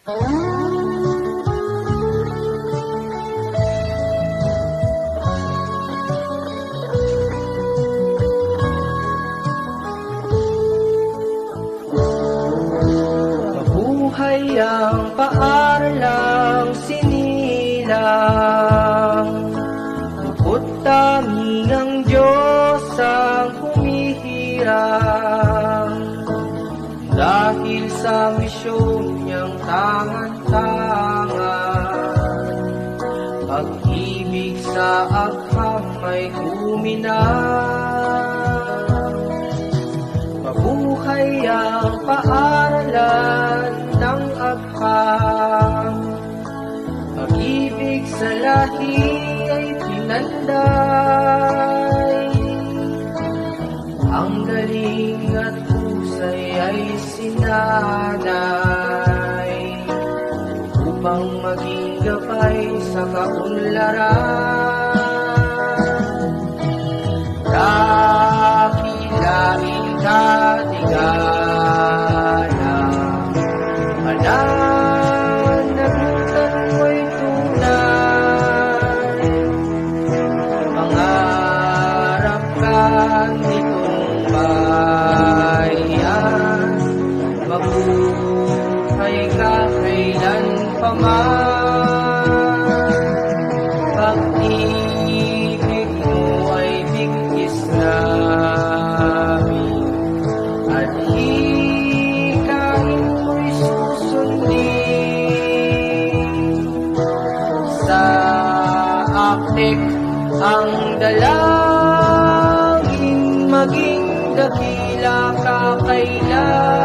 Mabuhay ang paaralang sinilang, bukod tanging ang Diyos ang humihirang. Dahil sa misyon niyang tangan-tangan, pag-ibig sa agham ay huminang. Mabuhay ang paaralan ng agham, pag-ibig sa lahi ay pinanday. Ang galing at husay ay sinanay, upang maging gabay sa kaunlaran. Dakilain katigala, pananagutan mo'y tunay. Pangarap ka nitong bayan, mabuhay ka kailan pa man. Pag-ibig mo ay bigkis namin, at hikain mo'y susundin. Sa aktik ang dalangin, maging dakila ka kailan.